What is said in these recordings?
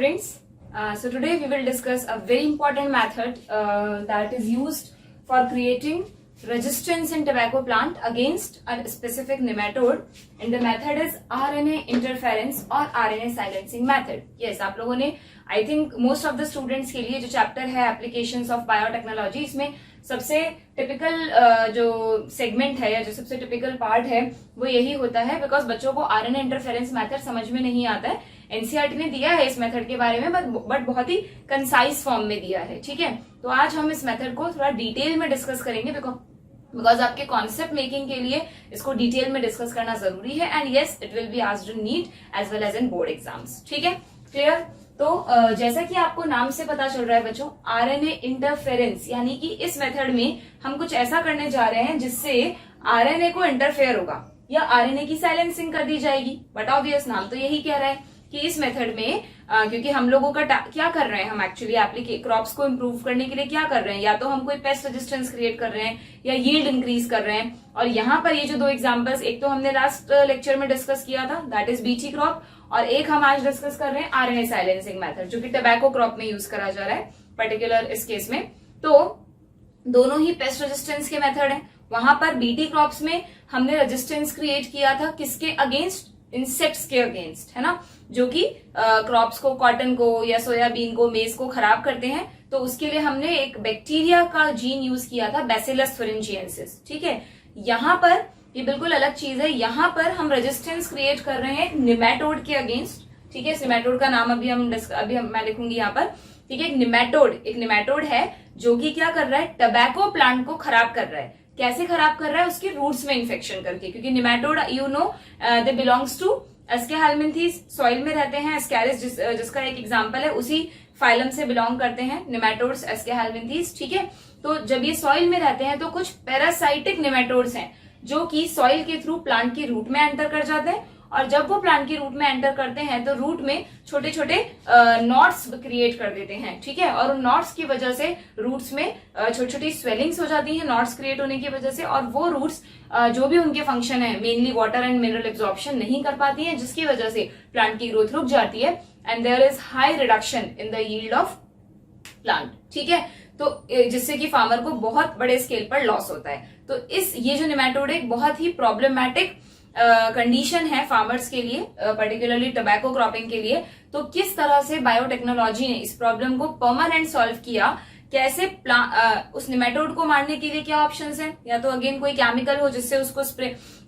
students. So today we will discuss a very important method that is used for creating resistance in tobacco plant against a specific nematode, and the method is RNA interference or RNA silencing method. Yes, आप लोगों ने I think most of the students के लिए जो chapter है applications of biotechnology, इसमें सबसे typical जो सेगमेंट है या जो सबसे टिपिकल पार्ट है वो यही होता है, बिकॉज बच्चों को आरएनए इंटरफेरेंस मेथड समझ में नहीं आता है. एनसीईआरटी ने दिया है इस मेथड के बारे में बट बहुत ही कंसाइज फॉर्म में दिया है. ठीक है, तो आज हम इस मेथड को थोड़ा डिटेल में डिस्कस करेंगे बिकॉज आपके कॉन्सेप्ट मेकिंग के लिए इसको डिटेल में डिस्कस करना जरूरी है. And yes, it will be asked in NEET as well as in board exams. ठीक है, क्लियर. तो जैसा कि आपको नाम से पता चल रहा है बच्चों, आरएनए इंटरफेरेंस यानी कि इस मेथड में हम कुछ ऐसा करने जा रहे हैं जिससे आरएनए को इंटरफेयर होगा या आरएनए की साइलेंसिंग कर दी जाएगी. बट ऑब्वियस नाम तो यही कह रहा है कि इस मेथड में क्योंकि हम लोगों का क्या कर रहे हैं, हम एक्चुअली क्रॉप्स को इम्प्रूव करने के लिए क्या कर रहे हैं, या तो हम कोई पेस्ट रेजिस्टेंस क्रिएट कर रहे हैं या यील्ड इंक्रीज कर रहे हैं. और यहाँ पर ये जो दो एग्जांपल्स, एक तो हमने लास्ट लेक्चर में डिस्कस किया था दैट इज बीटी क्रॉप, और एक हम आज डिस्कस कर रहे हैं आरएनए साइलेंसिंग मेथड जो कि टोबैको क्रॉप में यूज करा जा रहा है पर्टिकुलर इस केस में. तो दोनों ही पेस्ट रेजिस्टेंस के मेथड है. वहां पर बीटी क्रॉप्स में हमने रेजिस्टेंस क्रिएट किया था किसके अगेंस्ट, इंसेक्ट्स के अगेंस्ट, है ना, जो कि क्रॉप्स को, कॉटन को या सोयाबीन को, मेज को खराब करते हैं. तो उसके लिए हमने एक बैक्टीरिया का जीन यूज किया था, बैसिलस thuringiensis. ठीक है, यहाँ पर ये बिल्कुल अलग चीज है. यहाँ पर हम रेजिस्टेंस क्रिएट कर रहे हैं निमेटोड के अगेंस्ट. ठीक है, इस निमेटोड का नाम अभी मैं लिखूंगी यहाँ पर. ठीक है, एक निमेटोड है जो कि क्या कर रहा है, टबैको प्लांट को खराब कर रहा है. कैसे खराब कर रहा है, उसके रूट्स में इन्फेक्शन करके, क्योंकि nematode you know they belongs to aschelminthes, soil में रहते हैं. एस्कैरिस जिसका एक एग्जांपल है, उसी फाइलम से बिलोंग करते हैं निमेटोड्स, एस्केहेलमिन्थीज. ठीक है, तो जब ये सॉइल में रहते हैं तो कुछ पैरासाइटिक निमेटोड्स हैं जो कि सॉइल के थ्रू प्लांट की रूट में एंटर कर जाते हैं. और जब वो प्लांट की रूट में एंटर करते हैं तो रूट में छोटे छोटे नॉट्स क्रिएट कर देते हैं. ठीक है, और उन नॉट्स की वजह से रूट्स में छोटी छोटी स्वेलिंग्स हो जाती हैं नॉट्स क्रिएट होने की वजह से, और वो रूट्स जो भी उनके फंक्शन है, mainly water and mineral absorption नहीं कर पाती हैं, जिसकी वजह से प्लांट की ग्रोथ रुक जाती है and there is high reduction in the yield of plant. ठीक है, तो जिससे कि फार्मर को बहुत बड़े स्केल पर लॉस होता है. तो ये जो निमेटोड एक बहुत ही प्रॉब्लमैटिक कंडीशन है फार्मर्स के लिए, पर्टिकुलरली टोबैको क्रॉपिंग के लिए. तो किस तरह से बायोटेक्नोलॉजी ने इस प्रॉब्लम को परमानेंट सॉल्व किया, कैसे उस निमेटोड को मारने के लिए क्या ऑप्शंस हैं, या तो अगेन कोई केमिकल हो जिससे उसको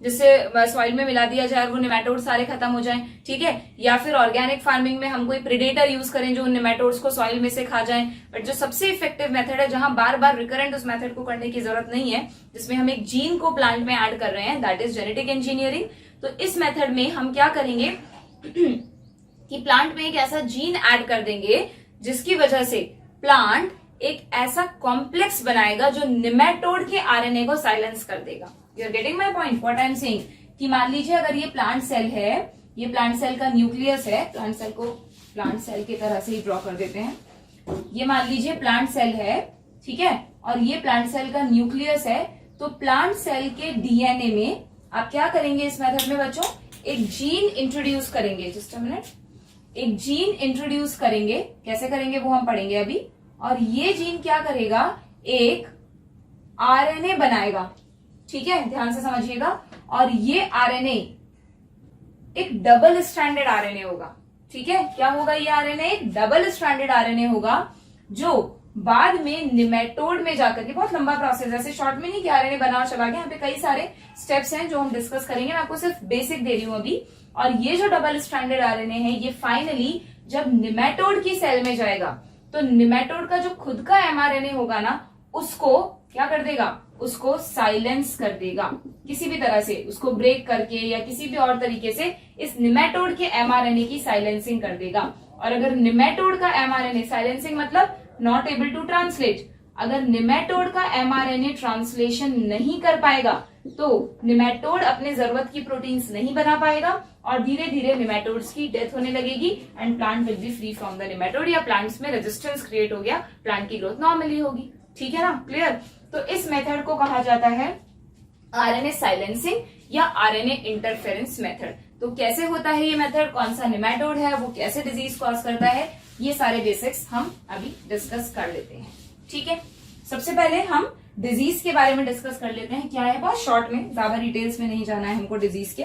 जिससे सॉइल में मिला दिया जाए और वो निमेटोड सारे खत्म हो जाएं. ठीक है, या फिर ऑर्गेनिक फार्मिंग में हम कोई प्रेडेटर यूज करें जो उन निमेटोड्स को सॉइल में से खा जाएं. बट जो सबसे इफेक्टिव मेथड है, जहां बार बार रिकरेंट उस मेथड को करने की जरूरत नहीं है, जिसमें हम एक जीन को प्लांट में ऐड कर रहे हैं, दैट इज जेनेटिक इंजीनियरिंग. तो इस मेथड में हम क्या करेंगे कि प्लांट में एक ऐसा जीन ऐड कर देंगे जिसकी वजह से प्लांट एक ऐसा कॉम्प्लेक्स बनाएगा जो निमेटोड के आरएनए को साइलेंस कर देगा. You are getting my point what I am saying. कि मान लीजिए अगर ये प्लांट सेल है, ये प्लांट सेल का न्यूक्लियस है, प्लांट सेल को प्लांट सेल की तरह से ही ड्रॉ कर देते हैं. ये मान लीजिए प्लांट सेल है, ठीक है, और ये प्लांट सेल का न्यूक्लियस है. तो प्लांट सेल के डीएनए में आप क्या करेंगे इस मेथड में बच्चों, एक जीन इंट्रोड्यूस करेंगे. जस्ट अ मिनट, एक जीन इंट्रोड्यूस करेंगे. कैसे करेंगे वो हम पढ़ेंगे अभी. और ये जीन क्या करेगा, एक आरएनए बनाएगा. ठीक है, ध्यान से समझिएगा. और ये आरएनए एक डबल स्ट्रैंडेड आरएनए होगा. ठीक है, क्या होगा ये आरएनए, एक डबल स्ट्रैंडेड आरएनए होगा जो बाद में निमेटोड में जाकर के, बहुत लंबा प्रोसेस है, ऐसे शॉर्ट में नहीं कि आरएनए बना चला गया. यहाँ पे कई सारे स्टेप्स हैं जो हम डिस्कस करेंगे. मैं आपको सिर्फ बेसिक दे रही हूं अभी. और ये जो डबल स्ट्रैंडेड आरएनए है, ये फाइनली जब निमेटोड की सेल में जाएगा तो निमेटोड का जो खुद का एमआरएनए होगा ना, उसको क्या कर देगा, उसको साइलेंस कर देगा. किसी भी तरह से उसको ब्रेक करके या किसी भी और तरीके से इस निमेटोड के एमआरएनए की साइलेंसिंग कर देगा. और अगर निमेटोड का एमआरएनए, साइलेंसिंग मतलब नॉट एबल टू ट्रांसलेट, अगर निमेटोड का एमआरएनए ट्रांसलेशन नहीं कर पाएगा तो निमेटोड अपने जरूरत की प्रोटीन्स नहीं बना पाएगा और धीरे धीरे निमेटोड्स की डेथ होने लगेगी and plant will be free from the nematode, या प्लांट्स में रेजिस्टेंस क्रिएट हो गया, प्लांट की ग्रोथ नॉर्मली होगी. ठीक है ना, क्लियर. तो इस मेथड को कहा जाता है आरएनए साइलेंसिंग या आरएनए इंटरफेरेंस मेथड. तो कैसे होता है ये मेथड, कौन सा निमेटोड है, वो कैसे डिजीज कॉज करता है, ये सारे बेसिक्स हम अभी डिस्कस कर लेते हैं। ठीक है, सबसे पहले हम डिजीज के बारे में डिस्कस कर लेते हैं। क्या है, बहुत शॉर्ट में, ज्यादा डिटेल्स में नहीं जाना है हमको डिजीज के।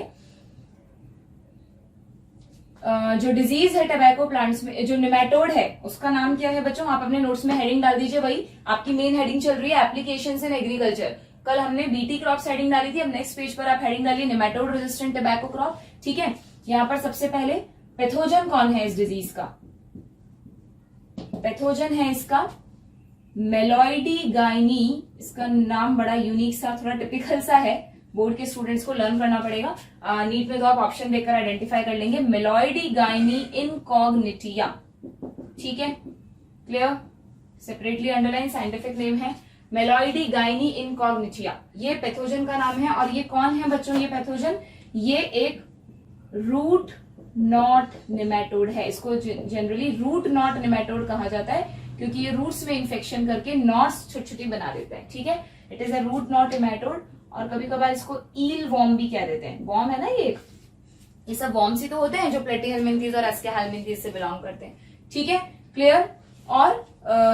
जो डिजीज है टबैको प्लांट्स में, जो निमेटोड है उसका नाम क्या है बच्चों? आप अपने नोट्स में हेडिंग डाल दीजिए। वही आपकी मेन हेडिंग चल रही है एप्लीकेशंस इन एग्रीकल्चर। कल हमने बीटी क्रॉप्स हेडिंग डाली थी, अब नेक्स्ट पेज पर आप हेडिंग डालिए निमेटोड रेजिस्टेंट टबैको क्रॉप। ठीक है, यहाँ पर सबसे पहले पैथोजन कौन है इस डिजीज का? पैथोजन है इसका मेलॉइडी गाइनी। इसका नाम बड़ा यूनिक सा, थोड़ा टिपिकल सा है, बोर्ड के स्टूडेंट्स को लर्न करना पड़ेगा। नीट में तो आप ऑप्शन देखकर आइडेंटिफाई कर लेंगे। मेलॉइडी गाइनी इनकॉग्निटिया। ठीक है, clear? Separately underline, scientific name है मेलॉइडी गाइनी इनकॉग्निटिया। ये पैथोजन का नाम है। और ये कौन है बच्चों? ये पैथोजन, ये एक रूट नॉट निमेटोड है। इसको जनरली रूट नॉट निमेटोड कहा जाता है क्योंकि ये रूट्स में इन्फेक्शन करके नॉट्स छोटी छोटी बना देता है। ठीक है, it is a root knot nematode. और कभी कभार इसको ईल वॉर्म भी कह देते हैं। वॉर्म है ना ये सब वॉर्म्स ही तो होते हैं जो प्लेटीहेल्मिंथीज और एस्केहेल्मिंथीज से बिलोंग करते हैं। ठीक है, क्लियर? और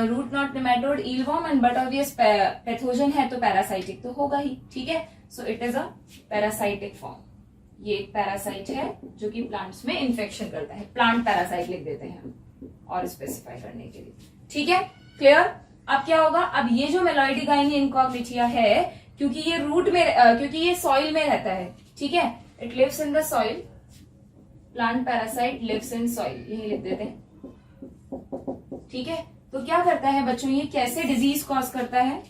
root knot nematode, eel worm and but obvious pathogen है तो पैरासाइटिक तो होगा ही। ठीक है, so it is a parasitic form. ये एक पैरासाइट है जो कि प्लांट्स में इन्फेक्शन करता है। प्लांट पैरासाइट लिख देते हैं और स्पेसिफाई करने के लिए। ठीक है, क्लियर? अब क्या होगा? अब ये जो मेलॉइडी गाइनी इनकॉग्निटिया है, क्योंकि ये रूट में क्योंकि ये सॉइल में रहता है। ठीक है, it lives in the soil. Plant parasite lives in soil, यही लिख देते हैं। ठीक है, तो क्या करता है बच्चों? ये कैसे डिजीज कॉज करता है?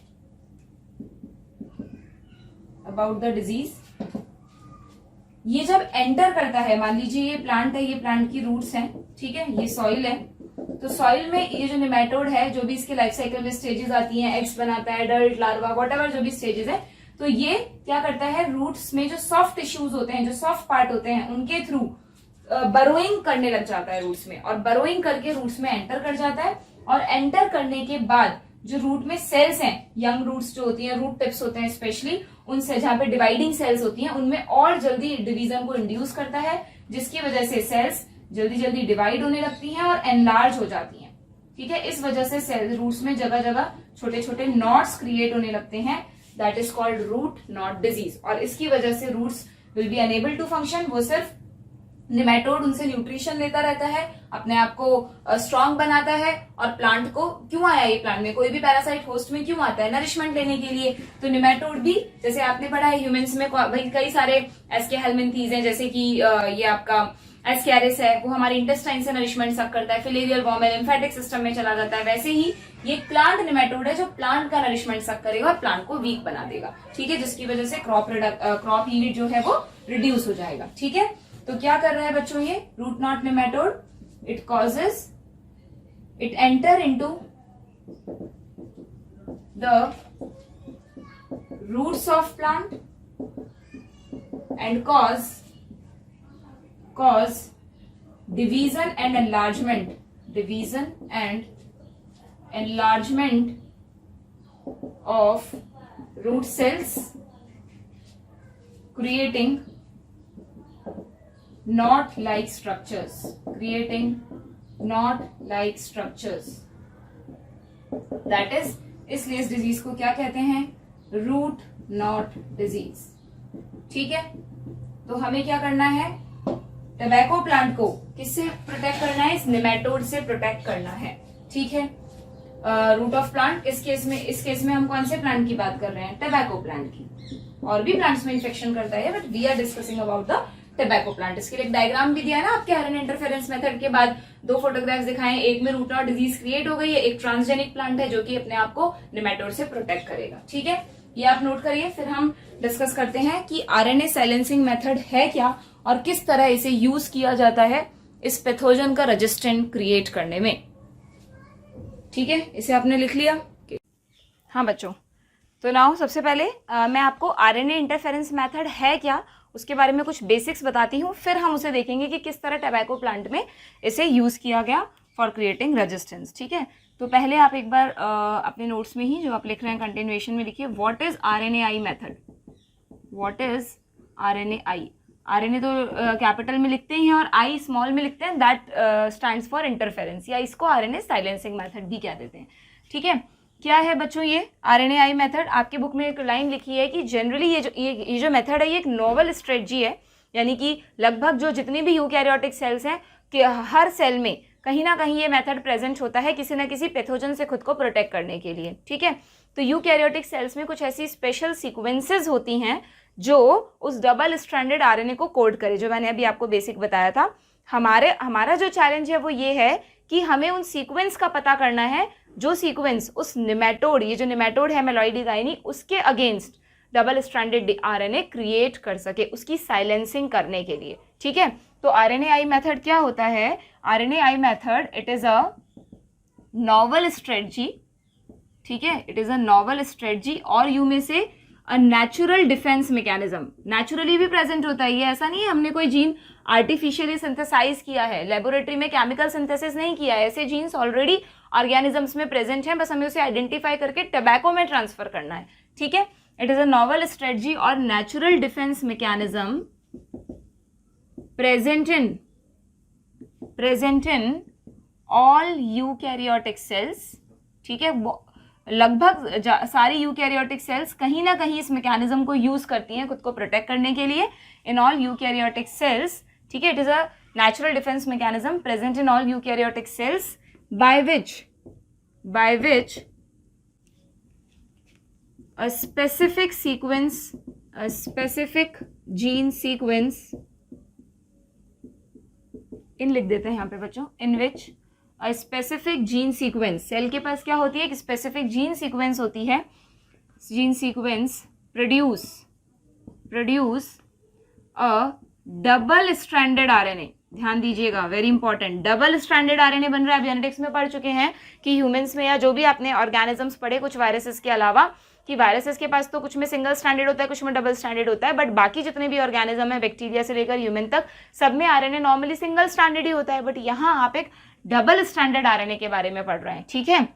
अबाउट द डिजीज, ये जब एंटर करता है, मान लीजिए ये प्लांट है, ये प्लांट की रूट्स हैं। ठीक है, ये सॉइल है, तो सॉइल में ये जो निमेटोड है, जो भी इसके लाइफ साइकिल में स्टेजेस आती हैं, एग्स बनाता है, अडल्ट, लार्वा, व्हाटएवर जो भी स्टेजेस है, तो ये क्या करता है? रूट्स में जो सॉफ्ट टिश्यूज होते हैं, जो सॉफ्ट पार्ट होते हैं, उनके थ्रू बरोइंग करने लग जाता है रूट्स में, और बरोइंग करके रूट्स में एंटर कर जाता है। और एंटर करने के बाद जो रूट में सेल्स हैं, यंग रूट्स जो होती हैं, रूट टिप्स होते हैं स्पेशली, उनसे जहां पे डिवाइडिंग सेल्स होती हैं, उनमें और जल्दी डिवीजन को इंड्यूस करता है, जिसकी वजह से सेल्स जल्दी जल्दी डिवाइड होने लगती हैं और एनलार्ज हो जाती हैं। ठीक है, इस वजह से सेल रूट्स में जगह जगह छोटे छोटे नॉट्स क्रिएट होने लगते हैं। That is called root knot disease. और इसकी वजह से roots will be unable to function. वो सिर्फ निमेटोड उनसे न्यूट्रिशन लेता रहता है, अपने आप को स्ट्रांग बनाता है। और प्लांट को क्यों आया? ये प्लांट में कोई भी पैरासाइट होस्ट में क्यों आता है? नरिशमेंट लेने के लिए। तो निमेटोड भी, जैसे आपने पढ़ा है ह्यूमंस में भाई कई सारे एस्केहेल्मिंथीज हैं, जैसे कि ये आपका एस्कैरिस है, वो हमारे इंटेस्टाइन से नरिशमेंट सक करता है। फिलेरियल वर्म है, लिम्फेटिक सिस्टम में चला जाता है। वैसे ही ये प्लांट निमेटोड है जो प्लांट का नरिशमेंट सक करेगा और प्लांट को वीक बना देगा। ठीक है, जिसकी वजह से क्रॉप यील्ड जो है वो रिड्यूस हो जाएगा। ठीक है, तो क्या कर रहा है बच्चों ये root knot nematode? It enter into the roots of plant and cause division and enlargement of root cells, creating knot-like structures. That is, इसलिए इस डिजीज को क्या कहते हैं? Root knot disease. ठीक है, तो हमें क्या करना है? टबैको प्लांट को किससे प्रोटेक्ट करना है? इस निमेटोड से प्रोटेक्ट करना है। ठीक है, रूट ऑफ प्लांट, इस केस में हम कौन से प्लांट की बात कर रहे हैं? टबैको प्लांट की। और भी प्लांट्स में इन्फेक्शन करता है, but we are discussing about the tobacco plant. इसके लिए एक डायग्राम भी दिया है ना आपके आरएनए इंटरफेरेंस मेथड के बाद। 2 फोटोग्राफ्स दिखाएं, एक में रूट नॉट डिजीज क्रिएट हो गई है, एक ट्रांसजेनिक प्लांट है जो कि अपने आप को निमेटोड से प्रोटेक्ट करेगा। ठीक है, ये आप नोट करिए। फिर हम डिस्कस करते हैं कि आरएनए साइलेंसिंग मेथड है क्या और किस तरह इसे यूज किया जाता है इस पैथोजन का रेजिस्टेंट क्रिएट करने में। ठीक है, इसे आपने लिख लिया? हाँ बच्चों, तो नाउ सबसे पहले मैं आपको आरएनए इंटरफेरेंस मेथड है क्या उसके बारे में कुछ बेसिक्स बताती हूँ, फिर हम उसे देखेंगे कि किस तरह टबैको प्लांट में इसे यूज किया गया फॉर क्रिएटिंग रेजिस्टेंस। ठीक है, तो पहले आप एक बार अपने नोट्स में ही जो आप लिख रहे हैं कंटिन्यूएशन में लिखिए, what is RNAi method. What is RNAi? RNA तो कैपिटल में लिखते ही हैं और आई स्मॉल में लिखते हैं, दैट स्टैंड्स फॉर इंटरफेरेंस, या इसको आरएनए साइलेंसिंग मेथड भी कह देते हैं। ठीक है, क्या है बच्चों ये आरएनए आई मेथड? आपके बुक में एक लाइन लिखी है कि जनरली ये जो मेथड है ये एक नोवल स्ट्रेटजी है, यानी कि लगभग जो जितनी भी यूकैरियोटिक सेल्स हैं कि हर सेल में कहीं ना कहीं ये मेथड प्रेजेंट होता है किसी ना किसी पैथोजन से खुद को प्रोटेक्ट करने के लिए। ठीक है, तो यूकैरियोटिक सेल्स में कुछ ऐसी स्पेशल सीक्वेंसेस होती हैं जो उस डबल स्ट्रैंडेड आरएनए को कोड करे, जो मैंने अभी आपको बेसिक बताया था। हमारा जो चैलेंज है वो ये है कि हमें उन सीक्वेंस का पता करना है जो सीक्वेंस उस निमेटोड, ये जो निमेटोड है मेलॉइडिगाइनी, उसके against double stranded RNA create कर सके, उसकी साइलेंसिंग करने के लिए। ठीक है, तो आरएनए आई मेथड क्या होता है? RNA I method it is a novel strategy. ठीक है, it is a novel strategy और यू में से a natural defence mechanism. Naturally भी प्रेजेंट होता है ये, ऐसा नहीं है हमने कोई जीन आर्टिफिशियली सिंथेसाइज किया है, लेबोरेटरी में केमिकल सिंथेसिस नहीं किया है, ऐसे जीन्स ऑलरेडी ऑर्गेनिजम्स में प्रेजेंट हैं, बस हमें उसे आइडेंटिफाई करके टबैको में ट्रांसफर करना है। ठीक है, it is a novel strategy और natural defence mechanism present in all eukaryotic cells. ठीक है, लगभग सारी यूकैरियोटिक सेल्स कहीं ना कहीं इस मैकेनिज्म को यूज करती हैं खुद को प्रोटेक्ट करने के लिए। इन ऑल यूकैरियोटिक सेल्स, ठीक है, it is a natural defence mechanism present in all eukaryotic sales by which a specific gene sequence इन लिख देते हैं यहाँ पे बच्चों, in which a specific gene sequence, cell के पास क्या होती है? एक स्पेसिफिक जीन सीक्वेंस होती है, gene sequence produce a double stranded RNA. ध्यान दीजिएगा, very important, double stranded RNA बन रहा है। आप जेनेटिक्स में पढ़ चुके हैं कि ह्यूमंस में या जो भी आपने ऑर्गेनिजम्स पढ़े कुछ वायरसेस के अलावा, कि वायरसेस के पास तो कुछ में सिंगल स्ट्रैंडेड होता है, कुछ में डबल स्ट्रैंडेड होता है, बट बाकी जितने भी ऑर्गेनिज्म है बैक्टीरिया से लेकर ह्यूमन तक, सब में आरएनए नॉर्मली सिंगल स्ट्रैंडेड ही होता है। बट यहाँ आप एक डबल स्ट्रैंडेड आरएनए के बारे में पढ़ रहे हैं। ठीक है,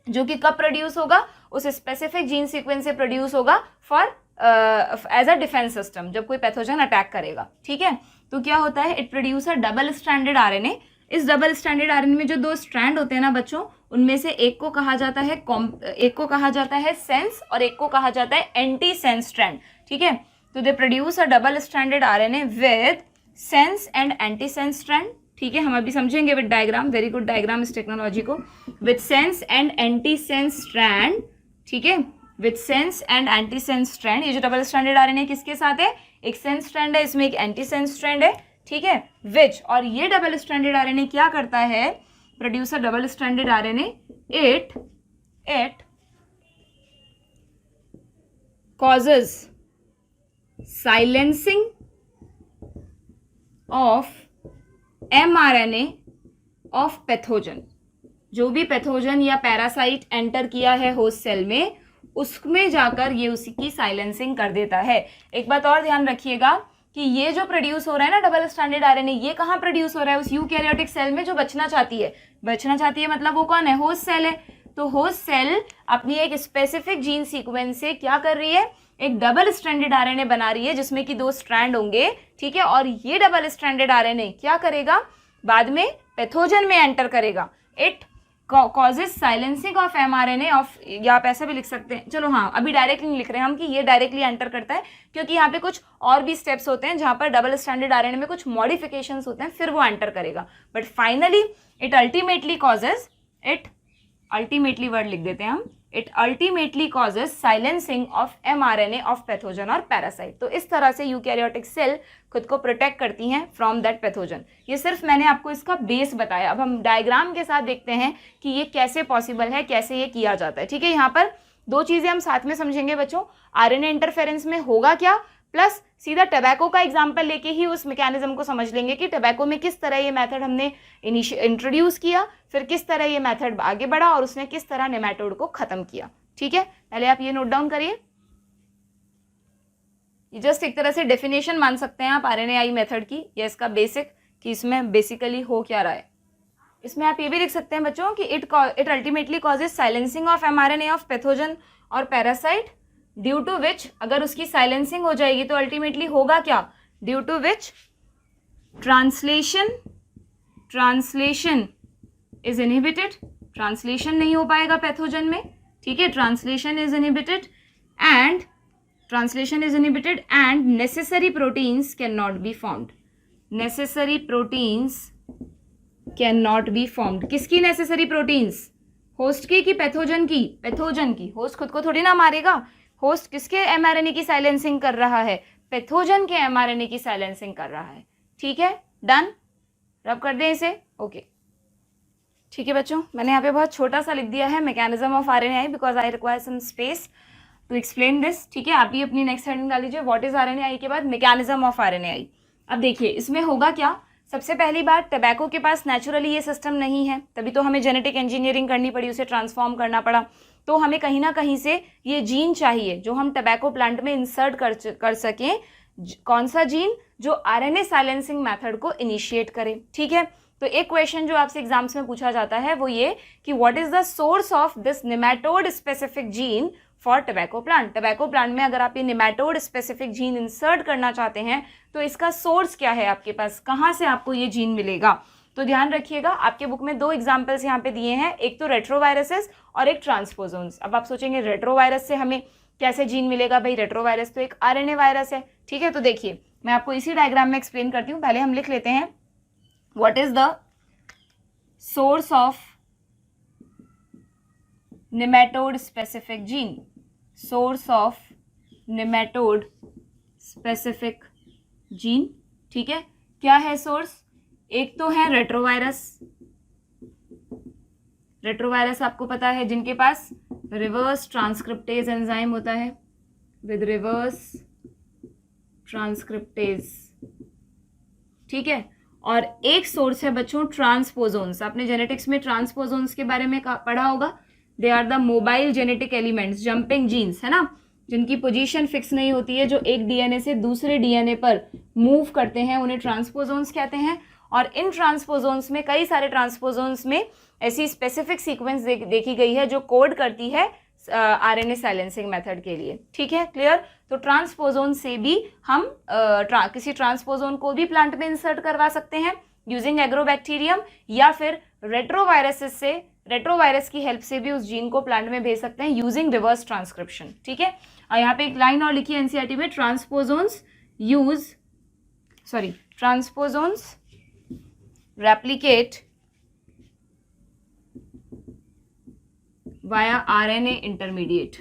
जो कि कब प्रोड्यूस होगा? उस स्पेसिफिक जीन सीक्वेंस से प्रोड्यूस होगा for as a defence system, जब कोई पैथोजन अटैक करेगा। ठीक है, तो क्या होता है? It produce a double stranded RNA. इस डबल स्ट्रैंडेड आरएनए में जो दो स्ट्रैंड होते हैं ना बच्चों, उनमें से एक को कहा जाता है सेंस और एक को कहा जाता है एंटी सेंस स्ट्रैंड। ठीक है, तो they produce a double stranded RNA with sense and anti sense strand. ठीक है, हम अभी समझेंगे with diagram, very good diagram इस टेक्नोलॉजी को, with sense and anti sense strand. ठीक है, with sense and anti sense strand. ये जो डबल स्ट्रैंडेड आरएनए किसके साथ है? एक सेंस स्ट्रैंड है, इसमें एक एंटी सेंस स्ट्रैंड है। ठीक है, विच, और ये डबल स्ट्रैंडेड आरएनए क्या करता है? Produce a double stranded RNA, it causes silencing of mRNA of pathogen. जो भी पैथोजन या पैरासाइट एंटर किया है होस्ट सेल में, उसमें जाकर ये उसकी साइलेंसिंग कर देता है। एक बात और ध्यान रखिएगा कि ये जो प्रोड्यूस हो रहा है ना डबल स्ट्रैंडेड आरएनए, ये कहाँ प्रोड्यूस हो रहा है? उस यूकैरियोटिक सेल में जो बचना चाहती है। मतलब वो कौन है? होस्ट सेल है। तो होस्ट सेल अपनी एक स्पेसिफिक जीन सीक्वेंस से क्या कर रही है? एक डबल स्ट्रैंडेड आरएनए बना रही है जिसमें कि दो स्ट्रैंड होंगे। ठीक है, और ये डबल स्ट्रैंडेड आरएनए क्या करेगा? बाद में पैथोजन में एंटर करेगा। It causes silencing of mRNA of, या आप ऐसा भी लिख सकते हैं, चलो हाँ अभी डायरेक्टली नहीं लिख रहे हैं हम कि ये डायरेक्टली एंटर करता है, क्योंकि यहाँ पे कुछ और भी स्टेप्स होते हैं जहाँ पर डबल स्टैंडर्ड आरएनए में कुछ मॉडिफिकेशंस होते हैं, फिर वो एंटर करेगा। But finally it ultimately causes, word लिख देते हैं हम, it ultimately causes silencing of mRNA of pathogen और पैरासाइट। तो इस तरह से यूकैरियोटिक सेल खुद को प्रोटेक्ट करती हैं फ्रॉम दैट पैथोजन। ये सिर्फ मैंने आपको इसका बेस बताया। अब हम डायग्राम के साथ देखते हैं कि ये कैसे पॉसिबल है, कैसे ये किया जाता है। ठीक है, यहाँ पर दो चीजें हम साथ में समझेंगे बच्चों, आरएनए इंटरफेरेंस में होगा क्या, प्लस सीधा टबैको का एग्जाम्पल लेके ही उस मैकेनिज्म को समझ लेंगे कि टबैको में किस तरह ये मेथड हमने इंट्रोड्यूस किया, फिर किस तरह ये मेथड आगे बढ़ा और उसने किस तरह नेमेटोड को खत्म किया। ठीक है, पहले आप ये नोट डाउन करिए। ये जस्ट एक तरह से डेफिनेशन मान सकते हैं आप आरएनएआई मेथड की, या इसका बेसिक कि इसमें बेसिकली हो क्या रहा है। इसमें आप ये भी लिख सकते हैं बच्चों कि it ultimately causes silencing of mRNA of pathogen और पैरासाइट, ड्यू टू विच, अगर उसकी साइलेंसिंग हो जाएगी तो अल्टीमेटली होगा क्या, due to which translation is inhibited, translation नहीं हो पाएगा पैथोजन में, ठीक है, translation is inhibited and necessary proteins can not be formed, necessary proteins can not be formed. किसकी नेसेसरी प्रोटीन्स? होस्ट की कि पैथोजन की? पैथोजन की। होस्ट खुद को थोड़ी ना मारेगा, होस्ट किसके एमआरएनए की साइलेंसिंग कर रहा है? पैथोजन के एमआरएनए की साइलेंसिंग कर रहा है, ठीक है, डन, रब कर दें इसे, ओके ठीक है बच्चों, मैंने यहाँ पे बहुत छोटा सा लिख दिया है mechanism of RNA because I require some space to explain this, ठीक है। आप भी अपनी नेक्स्ट हेडिंग डाल लीजिए, व्हाट इज आरएनए के बाद मैकेनिज्म ऑफ आरएनए। अब देखिए इसमें होगा क्या, सबसे पहली बात टबैको के पास नेचुरली ये सिस्टम नहीं है, तभी तो हमें जेनेटिक इंजीनियरिंग करनी पड़ी, उसे ट्रांसफॉर्म करना पड़ा, तो हमें कहीं ना कहीं से ये जीन चाहिए जो हम टबैको प्लांट में इंसर्ट कर सकें। कौन सा जीन? जो आरएनए साइलेंसिंग मेथड को इनिशिएट करे, ठीक है। तो एक क्वेश्चन जो आपसे एग्जाम्स में पूछा जाता है वो ये कि what is the source of this nematode specific gene for tobacco plant. Tobacco plant में अगर आप ये नेमेटोड स्पेसिफिक जीन इंसर्ट करना चाहते हैं तो इसका सोर्स क्या है आपके पास, कहाँ से आपको ये जीन मिलेगा? तो ध्यान रखिएगा, आपके बुक में दो एग्जाम्पल्स यहाँ पे दिए हैं, एक तो रेट्रोवायरसेस और एक ट्रांसपोजोन्स। अब आप सोचेंगे रेट्रोवायरस से हमें कैसे जीन मिलेगा? भाई रेट्रोवायरस तो एक आरएनए वायरस है, ठीक है। तो देखिए मैं आपको इसी डायग्राम में एक्सप्लेन करती हूँ, पहले हम लिख लेते हैं what is the source of nematode specific gene, source of nematode specific gene, ठीक है। क्या है सोर्स? एक तो है रेट्रोवायरस, रेट्रोवायरस आपको पता है जिनके पास रिवर्स ट्रांसक्रिप्टेज एंजाइम होता है, विद रिवर्स ट्रांसक्रिप्टेज, ठीक है। और एक सोर्स है बच्चों ट्रांसपोजोन्स, आपने जेनेटिक्स में ट्रांसपोजोन्स के बारे में पढ़ा होगा, they are the mobile genetic elements, jumping genes, है ना, जिनकी पोजीशन फिक्स नहीं होती है, जो एक डीएनए से दूसरे डीएनए पर मूव करते हैं, उन्हें ट्रांसपोजोन्स कहते हैं। और इन ट्रांसपोजोन्स में, कई सारे ट्रांसपोजोन्स में ऐसी स्पेसिफिक सीक्वेंस देखी गई है जो कोड करती है आरएनए साइलेंसिंग मेथड के लिए, ठीक है, क्लियर। तो ट्रांसपोजोन से भी हम किसी ट्रांसपोजोन को भी प्लांट में इंसर्ट करवा सकते हैं यूजिंग एग्रोबैक्टीरियम, या फिर रेट्रोवायरसेस से, रेट्रोवायरस की हेल्प से भी उस जीन को प्लांट में भेज सकते हैं यूजिंग रिवर्स ट्रांसक्रिप्शन, ठीक है। और यहाँ पे एक लाइन और लिखी है एनसीईआरटी में, transposons replicate via RNA intermediate,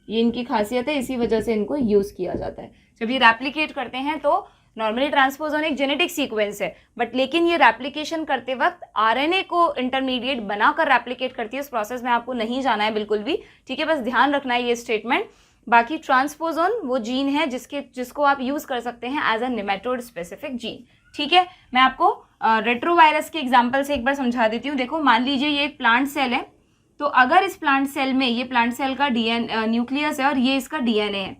ये इनकी खासियत है, इसी वजह से इनको यूज किया जाता है। जब ये रेप्लिकेट करते हैं तो नॉर्मली ट्रांसपोजोन एक जेनेटिक सीक्वेंस है, बट लेकिन ये रेप्लिकेशन करते वक्त आरएनए को इंटरमीडिएट बनाकर रेप्लिकेट करती है। उस प्रोसेस में आपको नहीं जाना है बिल्कुल भी, ठीक है, बस ध्यान रखना है ये स्टेटमेंट। बाकी ट्रांसपोजोन वो जीन है जिसको आप यूज कर सकते हैं as a nematode specific gene, ठीक है। मैं आपको रेट्रोवायरस के एग्जांपल से एक बार समझा देती हूँ। देखो मान लीजिए ये एक प्लांट सेल है, तो अगर इस प्लांट सेल में, ये प्लांट सेल का न्यूक्लियस है और ये इसका डीएनए है,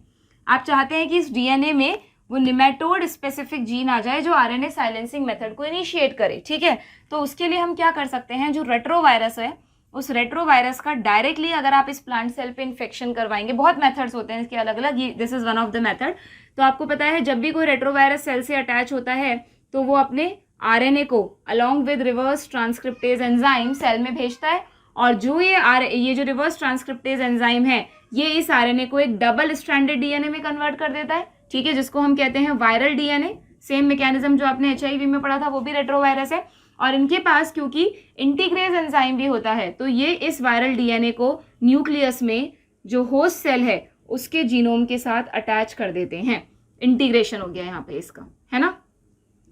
आप चाहते हैं कि इस डीएनए में वो नेमेटोड स्पेसिफिक जीन आ जाए जो आरएनए साइलेंसिंग मेथड को इनिशिएट करे, ठीक है। तो उसके लिए हम क्या कर सकते हैं, जो रेट्रोवायरस है उस रेट्रोवायरस का डायरेक्टली अगर आप इस प्लांट सेल पे इन्फेक्शन करवाएंगे, बहुत मेथड्स होते हैं इसके अलग अलग, ये this is one of the method. तो आपको पता है जब भी कोई रेट्रोवायरस सेल से अटैच होता है तो वो अपने आरएनए को along with reverse transcriptase enzyme cell में भेजता है, और जो ये जो रिवर्स ट्रांसक्रिप्टेज एंजाइम है ये इस आरएनए को एक डबल स्ट्रैंडेड डीएनए में कन्वर्ट कर देता है, ठीक है, जिसको हम कहते हैं वायरल डीएनए। सेम मैकेनिज्म जो आपने एचआईवी में पढ़ा था वो भी रेट्रोवायरस है। और इनके पास क्योंकि इंटीग्रेज एंजाइम भी होता है तो ये इस वायरल डीएनए को न्यूक्लियस में जो होस्ट सेल है उसके जीनोम के साथ अटैच कर देते हैं। इंटीग्रेशन हो गया यहाँ पे इसका, है ना।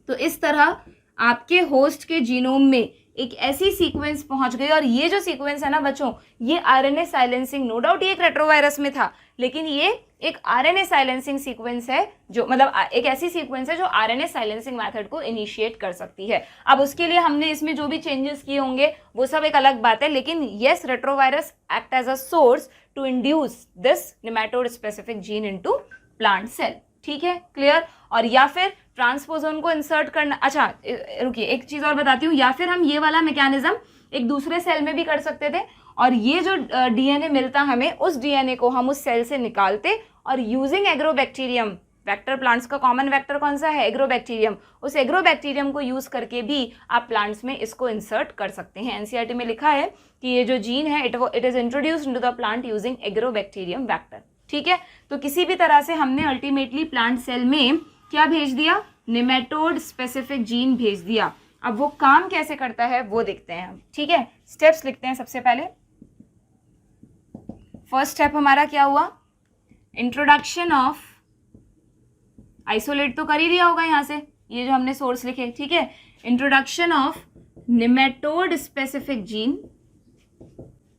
तो इस तरह आपके होस्ट के जीनोम में एक ऐसी सीक्वेंस पहुंच गई, और ये जो सीक्वेंस है ना बच्चों, ये आरएनए साइलेंसिंग, नो डाउट ये एक रेट्रोवायरस में था, लेकिन ये एक आरएनए साइलेंसिंग सीक्वेंस है, जो मतलब एक ऐसी सीक्वेंस है जो आरएनए साइलेंसिंग मेथड को इनिशिएट कर सकती है। अब उसके लिए हमने इसमें जो भी चेंजेस किए होंगे वो सब एक अलग बात है, लेकिन yes retrovirus act as a source to induce this nematode specific gene into plant cell, ठीक है, क्लियर। और या फिर ट्रांसपोजोन को इंसर्ट करना, अच्छा रुकिए एक चीज और बताती हूँ, या फिर हम ये वाला मैकेनिज्म एक दूसरे सेल में भी कर सकते थे, और ये जो डीएनए मिलता हमें, उस डीएनए को हम उस सेल से निकालते और यूजिंग एग्रोबैक्टीरियम, वेक्टर प्लांट्स का कॉमन वेक्टर कौन सा है, एग्रोबैक्टीरियम, उस एग्रोबैक्टीरियम को यूज करके भी आप प्लांट्स में इसको इंसर्ट कर सकते हैं। एनसीईआरटी में लिखा है कि ये जो जीन है it is introduced into the plant using agrobacterium vector. ठीक है, तो किसी भी तरह से हमने अल्टीमेटली प्लांट सेल में क्या भेज दिया, निमेटोड स्पेसिफिक जीन भेज दिया। अब वो काम कैसे करता है वो देखते हैं हम। ठीक है, स्टेप्स लिखते हैं। सबसे पहले फर्स्ट स्टेप हमारा क्या हुआ, इंट्रोडक्शन ऑफ, आइसोलेट तो कर ही दिया होगा यहां से, ये जो हमने सोर्स लिखे। ठीक है, introduction of nematode specific gene,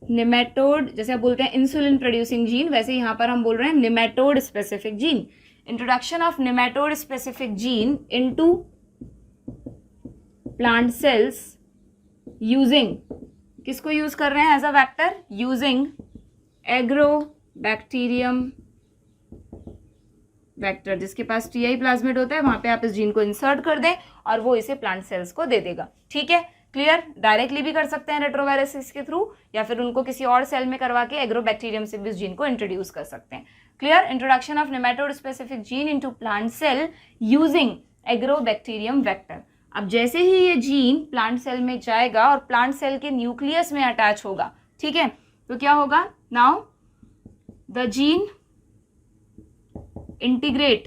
nematode जैसे आप बोलते हैं इंसुलिन प्रोड्यूसिंग जीन, वैसे यहां पर हम बोल रहे हैं nematode specific gene. Introduction of nematode specific gene into plant cells using, किसको यूज कर रहे हैं as a vector, using agrobacterium vector. जिसके पास टीआई प्लाज्मिड होता है वहां पे आप इस जीन को इंसर्ट कर दें और वो इसे प्लांट सेल्स को दे देगा। ठीक है, क्लियर। डायरेक्टली भी कर सकते हैं रेट्रोवायरसिस के थ्रू, या फिर उनको किसी और सेल में करवा के एग्रोबैक्टीरियम से भी इस जीन को इंट्रोड्यूस कर सकते हैं। Clear, introduction of nematode specific gene into plant cell using agrobacterium vector. अब जैसे ही ये जीन प्लांट सेल में जाएगा और प्लांट सेल के न्यूक्लियस में अटैच होगा, ठीक है, तो क्या होगा, now the gene integrate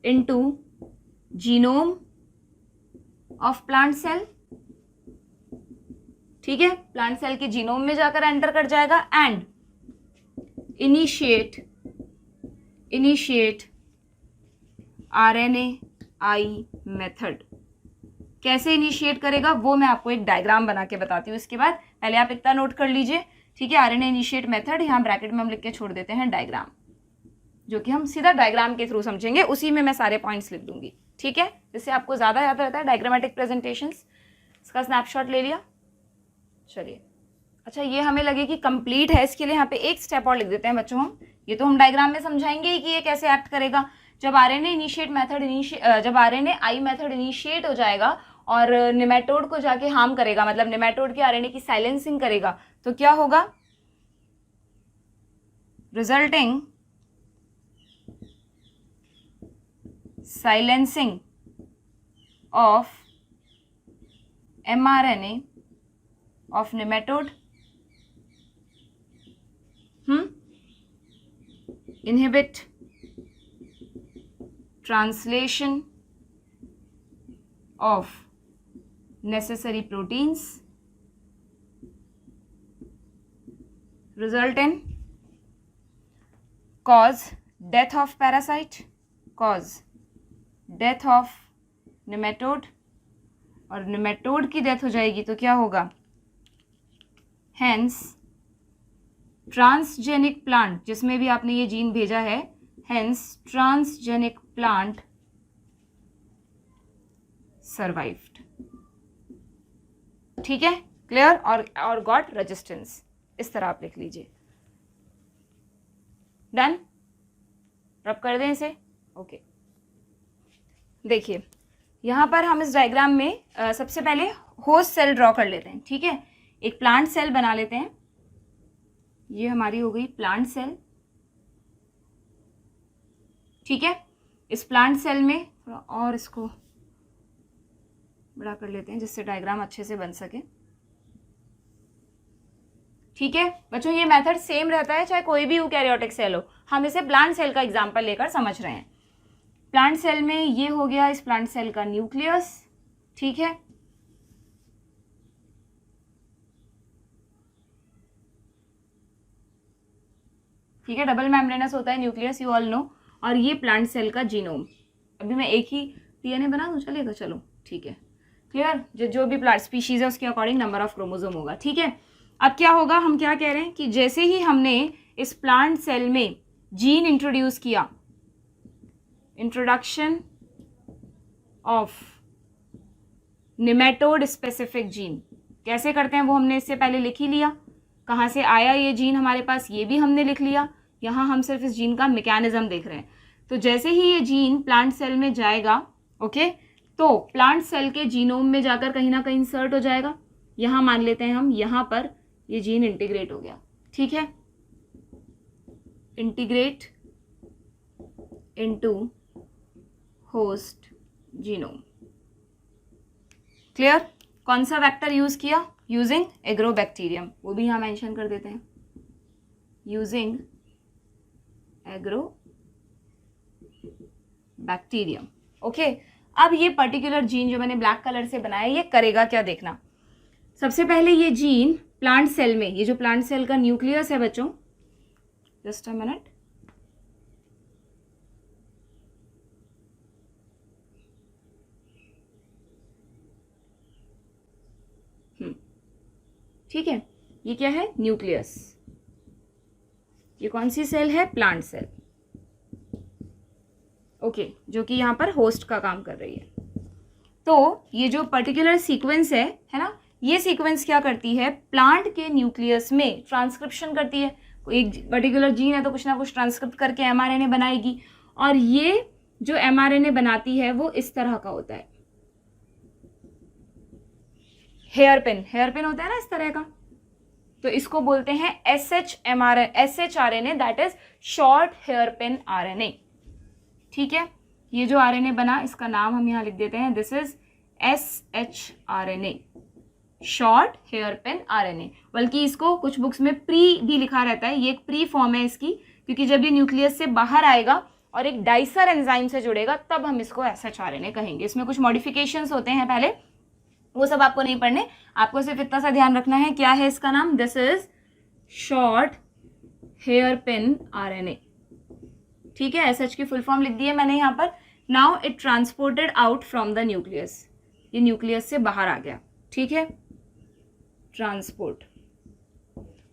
into genome of plant cell। ठीक है, प्लांट सेल के जीनोम में जाकर एंटर कर जाएगा एंड इनिशिएट RNAi मेथड। कैसे इनिशिएट करेगा वो मैं आपको एक डायग्राम बना के बताती हूँ इसके बाद, पहले आप इतना नोट कर लीजिए। ठीक है, RNA इनिशिएट मेथड, यहाँ ब्रैकेट में हम लिख के छोड़ देते हैं डायग्राम, जो कि हम सीधा डायग्राम के थ्रू समझेंगे, उसी में मैं सारे पॉइंट्स लिख दूंगी। ठीक है, जिससे आपको ज्यादा याद रहता है डायग्रामेटिक प्रेजेंटेशंस। इसका स्नैपशॉट ले लिया, चलिए। अच्छा, ये हमें लगे कि कंप्लीट है, इसके लिए यहाँ पे एक स्टेप और लिख देते हैं बच्चों हम। ये तो हम डायग्राम में समझाएंगे ही कि ये कैसे एक्ट करेगा। जब RNA इनिशिएट मेथड जब RNAi मेथड इनिशिएट हो जाएगा और निमेटोड को जाके हार्म करेगा, मतलब निमेटोड के RNA की साइलेंसिंग करेगा, तो क्या होगा, resulting silencing of mRNA of nematode, inhibit translation of necessary proteins, result in cause death of parasite, cause death of nematode, और nematode की डेथ हो जाएगी तो क्या होगा, hence ट्रांसजेनिक प्लांट, जिसमें भी आपने ये जीन भेजा है, hence ट्रांसजेनिक प्लांट सर्वाइव्ड। ठीक है, क्लियर, और गॉट रेजिस्टेंस, इस तरह आप लिख लीजिए। डन, रब कर दें इसे। ओके, देखिए यहां पर हम इस डायग्राम में सबसे पहले होस्ट सेल ड्रॉ कर लेते हैं। ठीक है, एक प्लांट सेल बना लेते हैं। ये हमारी हो गई प्लांट सेल। ठीक है, इस प्लांट सेल में थोड़ा और इसको बड़ा कर लेते हैं जिससे डायग्राम अच्छे से बन सके। ठीक है बच्चों, ये मेथड सेम रहता है चाहे कोई भी यूकैरियोटिक सेल हो। हम इसे प्लांट सेल का एग्जांपल लेकर समझ रहे हैं। प्लांट सेल में ये हो गया इस प्लांट सेल का न्यूक्लियस। ठीक है, ठीक है, डबल मेम्ब्रेनस होता है न्यूक्लियस, यू ऑल नो। और ये प्लांट सेल का जीनोम। अभी मैं एक ही डीएनए बना दूं, चलेगा? चलो ठीक है, क्लियर। जो भी प्लांट स्पीशीज है उसके अकॉर्डिंग नंबर ऑफ क्रोमोसोम होगा। ठीक है, अब क्या होगा, हम क्या कह रहे हैं कि जैसे ही हमने इस प्लांट सेल में जीन इंट्रोड्यूस किया, introduction of nematode specific gene, कैसे करते हैं वो हमने इससे पहले लिख ही लिया। कहाँ से आया ये जीन हमारे पास, ये भी हमने लिख लिया। यहाँ हम सिर्फ इस जीन का मैकेनिज्म देख रहे हैं। तो जैसे ही ये जीन प्लांट सेल में जाएगा, ओके, तो प्लांट सेल के जीनोम में जाकर कहीं ना कहीं इंसर्ट हो जाएगा। यहाँ मान लेते हैं हम, यहाँ पर ये जीन इंटीग्रेट हो गया। ठीक है, integrate into host genome. Clear? कौन सा वेक्टर यूज किया? यूजिंग एग्रोबैक्टीरियम, वो भी यहाँ मेंशन कर देते हैं, यूजिंग एग्रोबैक्टीरियम। ओके, अब ये पर्टिकुलर जीन जो मैंने ब्लैक कलर से बनाया ये करेगा क्या देखना। सबसे पहले ये जीन प्लांट सेल में, ये जो प्लांट सेल का न्यूक्लियस है बच्चों, जस्ट अ मिनट, ठीक है, ये क्या है? न्यूक्लियस। ये कौन सी सेल है? Plant cell. ओके, जो कि यहाँ पर होस्ट का काम कर रही है। तो ये जो पर्टिकुलर सीक्वेंस है ना, ये सीक्वेंस क्या करती है? प्लांट के न्यूक्लियस में ट्रांसक्रिप्शन करती है। एक पर्टिकुलर जीन है तो कुछ ना कुछ ट्रांसक्रिप्ट करके एमआरएनए बनाएगी, और ये जो एमआरएनए बनाती है वो इस तरह का होता है, हेयर पिन होता है ना इस तरह का, तो इसको बोलते हैं SHRNA, that is short hairpin RNA। ठीक है, ये जो RNA बना इसका नाम हम यहाँ लिख देते हैं, this is SHRNA, short hairpin RNA। बल्कि इसको कुछ बुक्स में प्री भी लिखा रहता है, ये एक प्री फॉर्म है इसकी, क्योंकि जब ये न्यूक्लियस से बाहर आएगा और एक डाइसर एंजाइम से जुड़ेगा तब हम इसको SHRNA कहेंगे। इसमें कुछ मॉडिफिकेशंस होते हैं पहले, वो सब आपको नहीं पढ़ने, आपको सिर्फ इतना सा ध्यान रखना है, क्या है इसका नाम? This is short hairpin RNA। ठीक है, SH की फुल फॉर्म लिख दी है मैंने यहाँ पर। Now it transported out from the nucleus, ये न्यूक्लियस से बाहर आ गया। ठीक है, ट्रांसपोर्ट,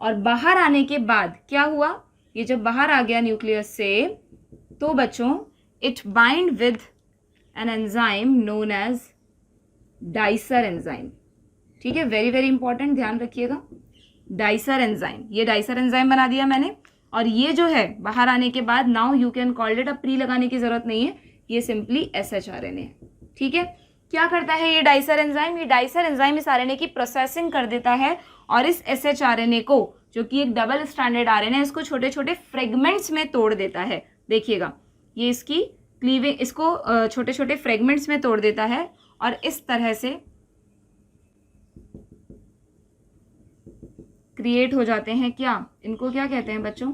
और बाहर आने के बाद क्या हुआ? ये जब बाहर आ गया न्यूक्लियस से तो बच्चों it bind with an enzyme known as dicer enzyme. ठीक है, वेरी वेरी इंपॉर्टेंट, ध्यान रखिएगा, डाइसर एंजाइम। ये डाइसर एंजाइम बना दिया मैंने, और ये जो है बाहर आने के बाद now you can called it, अब प्री लगाने की जरूरत नहीं है, ये सिंपली SHRNA है। ठीक है, क्या करता है ये डाइसर एंजाइम? ये डाइसर एंजाइम इस RNA की प्रोसेसिंग कर देता है, और इस SHRNA को, जो कि एक डबल स्ट्रैंडेड RNA है, इसको छोटे छोटे फ्रेगमेंट्स में तोड़ देता है। देखिएगा, ये इसकी क्लीविंग, इसको छोटे छोटे फ्रेगमेंट्स में तोड़ देता है, और इस तरह से क्रिएट हो जाते हैं क्या? इनको क्या कहते हैं बच्चों?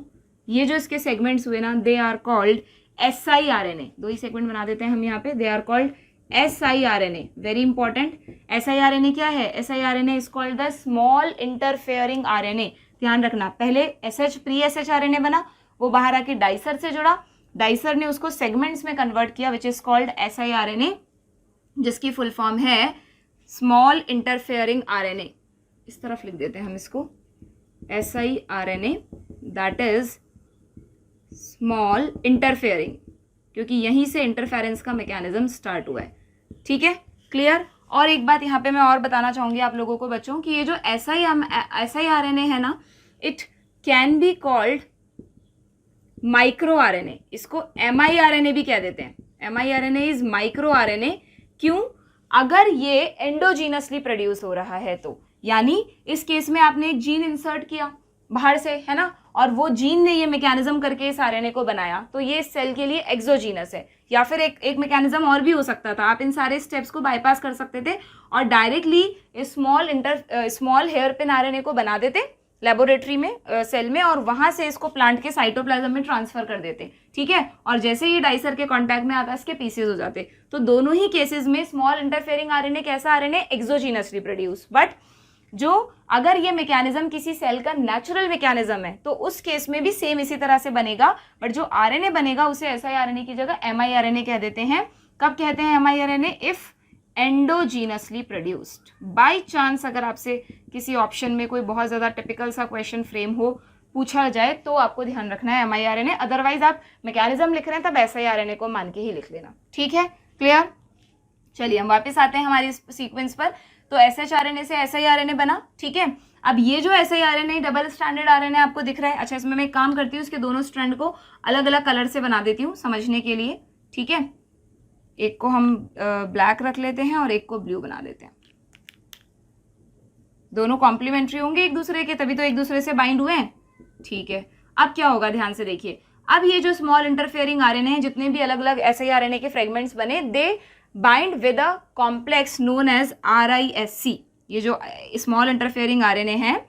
ये जो इसके सेगमेंट्स हुए ना, दे आर कॉल्ड siRNA। दो ही सेगमेंट बना देते हैं हम यहाँ पे, they are called siRNA। Very important, siRNA क्या है? siRNA is called the small interfering RNA। ध्यान रखना, पहले प्री SHRNA बना, वो बाहर आके डाइसर से जुड़ा, डाइसर ने उसको सेगमेंट्स में कन्वर्ट किया, विच इज कॉल्ड siRNA, जिसकी फुल फॉर्म है स्मॉल इंटरफेयरिंग RNA। इस तरफ लिख देते हैं हम इसको, siRNA, that is small interfering, क्योंकि यहीं से इंटरफेरेंस का मैकेनिज्म स्टार्ट हुआ है। ठीक है, क्लियर? और एक बात यहाँ पे मैं और बताना चाहूंगी आप लोगों को बच्चों, कि ये जो siRNA है ना, it can be called micro RNA, इसको miRNA भी कह देते हैं। miRNA is micro RNA। क्यों? अगर ये एंडोजीनसली प्रोड्यूस हो रहा है तो, यानी इस केस में आपने एक जीन इंसर्ट किया बाहर से, है ना, और वो जीन ने ये मैकेनिज्म करके इस RNA को बनाया, तो ये इस सेल के लिए एक्सोजीनस है। या फिर एक मैकेनिज्म और भी हो सकता था, आप इन सारे स्टेप्स को बाईपास कर सकते थे और directly small hairpin RNA को बना देते लेबोरेटरी में, सेल में, और वहां से इसको प्लांट के साइटोप्लाज्म में ट्रांसफर कर देते। ठीक है, और जैसे ये डाइसर के कांटेक्ट में आता है, इसके पीसेज हो जाते। तो दोनों ही केसेस में स्मॉल इंटरफेयरिंग RNA कैसा RNA? Exogenously produce. बट जो अगर ये मैकेनिज्म किसी सेल का नेचुरल मैकेनिज्म है तो उस केस में भी सेम इसी तरह से बनेगा, बट जो RNA बनेगा उसे siRNA की जगह miRNA कह देते हैं। कब कहते हैं miRNA? If endogenously produced. By chance अगर आपसे किसी ऑप्शन में कोई बहुत ज्यादा टिपिकल सा क्वेश्चन फ्रेम हो, पूछा जाए, तो आपको ध्यान रखना है miRNA, अदरवाइज आप मैकेनिज्म लिख रहे हैं तब siRNA को मान के ही लिख लेना। ठीक है, क्लियर? चलिए हम वापस आते हैं हमारी सीक्वेंस पर। तो SHRNA से siRNA बना। ठीक है, अब ये जो siRNA डबल स्टैंडर्ड RNA आपको दिख रहा है। अच्छा, इसमें मैं एक काम करती हूँ, इसके दोनों स्ट्रैंड को अलग अलग कलर से बना देती हूँ समझने के लिए। ठीक है, एक को हम ब्लैक रख लेते हैं और एक को ब्लू बना देते हैं। दोनों कॉम्प्लीमेंट्री होंगे एक दूसरे के, तभी तो एक दूसरे से बाइंड हुए हैं। ठीक है, अब क्या होगा ध्यान से देखिए, अब ये जो स्मॉल इंटरफेयरिंग आरएनए हैं, जितने भी अलग अलग siRNA के फ्रेगमेंट्स बने, they bind with a complex known as RISC। ये जो स्मॉल इंटरफेयरिंग आरएनए हैं,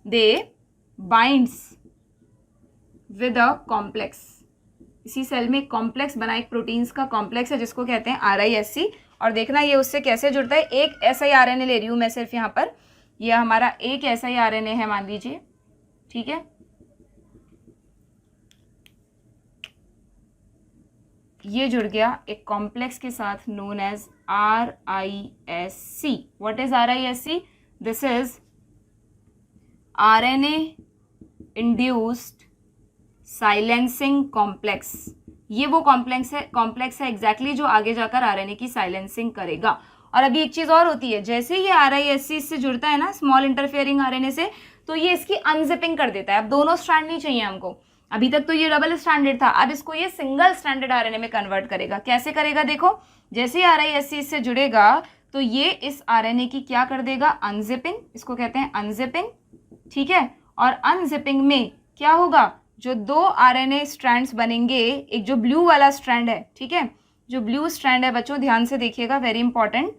they binds with a complex, इसी सेल में एक कॉम्प्लेक्स बना, एक प्रोटीन्स का कॉम्प्लेक्स है जिसको कहते हैं RISC। और देखना ये उससे कैसे जुड़ता है, एक siRNA ले रही हूँ मैं सिर्फ यहाँ पर, ये हमारा एक siRNA है मान लीजिए, ठीक है, ये जुड़ गया एक कॉम्प्लेक्स के साथ known as RISC। What is RISC? This is RNA induced silencing complex. ये वो कॉम्प्लेक्स है एग्जैक्टली जो आगे जाकर आरएनए की साइलेंसिंग करेगा। और अभी एक चीज और होती है, जैसे ये RISC से जुड़ता है ना स्मॉल इंटरफेयरिंग आरएनए से, तो ये इसकी अनजिपिंग कर देता है। अब दोनों स्ट्रैंड नहीं चाहिए हमको, अभी तक तो ये डबल स्ट्रैंडेड था, अब इसको ये सिंगल स्ट्रैंडेड आरएनए में कन्वर्ट करेगा। कैसे करेगा देखो, जैसे ही RISC से जुड़ेगा तो ये इस आरएनए की क्या कर देगा, अनजिपिंग, इसको कहते हैं अनजिपिंग, ठीक है। और अनजिपिंग में क्या होगा, जो दो आरएनए स्ट्रैंड्स बनेंगे, एक जो ब्लू वाला स्ट्रैंड है, ठीक है, जो ब्लू स्ट्रैंड है बच्चों ध्यान से देखिएगा, वेरी इंपॉर्टेंट,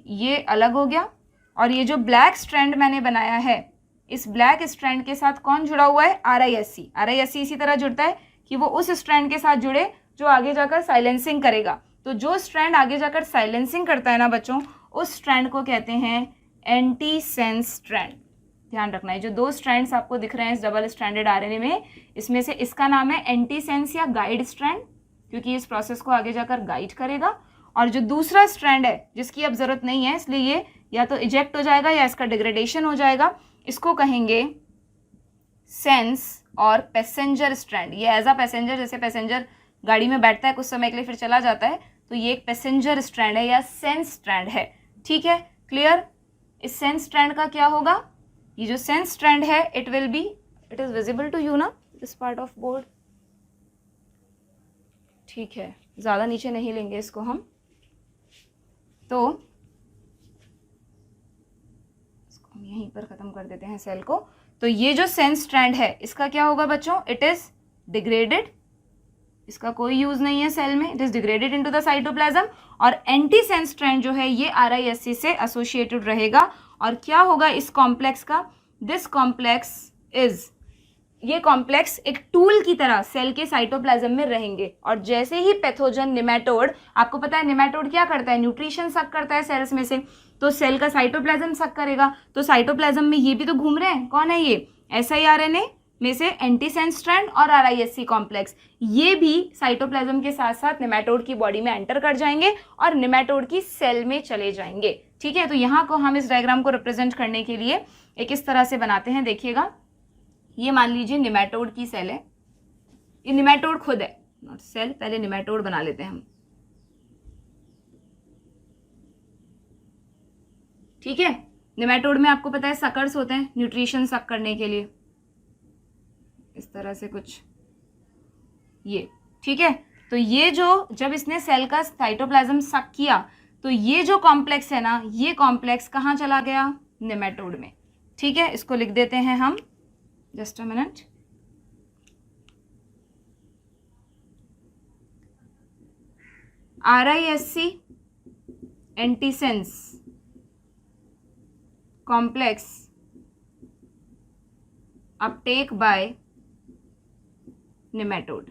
ये अलग हो गया। और ये जो ब्लैक स्ट्रैंड मैंने बनाया है, इस ब्लैक स्ट्रैंड के साथ कौन जुड़ा हुआ है, RISC। RISC इसी तरह जुड़ता है कि वो उस स्ट्रैंड के साथ जुड़े जो आगे जाकर साइलेंसिंग करेगा। तो जो स्ट्रैंड आगे जाकर साइलेंसिंग करता है ना बच्चों, उस स्ट्रैंड को कहते हैं एंटीसेंस स्ट्रैंड। ध्यान रखना है, जो दो स्ट्रैंड्स आपको दिख रहे हैं इस डबल स्ट्रैंडेड आरएनए में, इसमें से इसका नाम है एंटीसेंस या गाइड स्ट्रैंड, क्योंकि इस प्रोसेस को आगे जाकर गाइड करेगा। और जो दूसरा स्ट्रैंड है जिसकी अब जरूरत नहीं है, इसलिए ये या तो इजेक्ट हो जाएगा या इसका डिग्रेडेशन हो जाएगा, इसको कहेंगे सेंस और पैसेंजर स्ट्रैंड। ये एज अ पैसेंजर, जैसे पैसेंजर गाड़ी में बैठता है कुछ समय के लिए फिर चला जाता है, तो ये एक पैसेंजर स्ट्रैंड है या सेंस स्ट्रैंड है, ठीक है, क्लियर। इस सेंस स्ट्रैंड का क्या होगा, ये जो सेंस स्ट्रैंड है, it will be, it is visible to you ना, दिस पार्ट ऑफ बोर्ड, ठीक है, ज्यादा नीचे नहीं लेंगे इसको हम, तो इसको हम यहीं पर खत्म कर देते हैं सेल को। तो ये जो सेंस स्ट्रैंड है, इसका क्या होगा बच्चों, इट इज डिग्रेडेड, इसका कोई यूज नहीं है सेल में, it is degraded into the cytoplasm. और एंटी सेंस स्ट्रैंड जो है ये RISC से एसोसिएटेड रहेगा। और क्या होगा इस कॉम्प्लेक्स का, दिस कॉम्प्लेक्स इज, ये कॉम्प्लेक्स एक टूल की तरह सेल के साइटोप्लाज्म में रहेंगे। और जैसे ही पैथोजन निमेटोड, आपको पता है निमेटोड क्या करता है, न्यूट्रिशन सक करता है सेल्स में से, तो सेल का साइटोप्लाज्म सक करेगा, तो साइटोप्लाज्म में ये भी तो घूम रहे हैं, कौन है ये, siRNA में से एंटीसेंस स्ट्रैंड और RISC कॉम्प्लेक्स, ये भी साइटोप्लाज्म के साथ साथ निमेटोड की बॉडी में एंटर कर जाएंगे और निमेटोड की सेल में चले जाएंगे, ठीक है। तो यहाँ को हम इस डायग्राम को रिप्रेजेंट करने के लिए एक इस तरह से बनाते हैं, देखिएगा, ये मान लीजिए निमेटोड की सेल है, ये निमेटोड खुद है, नॉट सेल, पहले निमेटोड बना लेते हैं हम, ठीक है। निमेटोड में आपको पता है सकर्स होते हैं न्यूट्रिशन सक करने के लिए, इस तरह से कुछ ये, ठीक है। तो ये जो, जब इसने सेल का साइटोप्लाज्म सक किया, तो ये जो कॉम्प्लेक्स है ना, ये कॉम्प्लेक्स कहाँ चला गया, निमेटोड में, ठीक है। इसको लिख देते हैं हम, just a minute, RISC antisense complex uptake by nematode,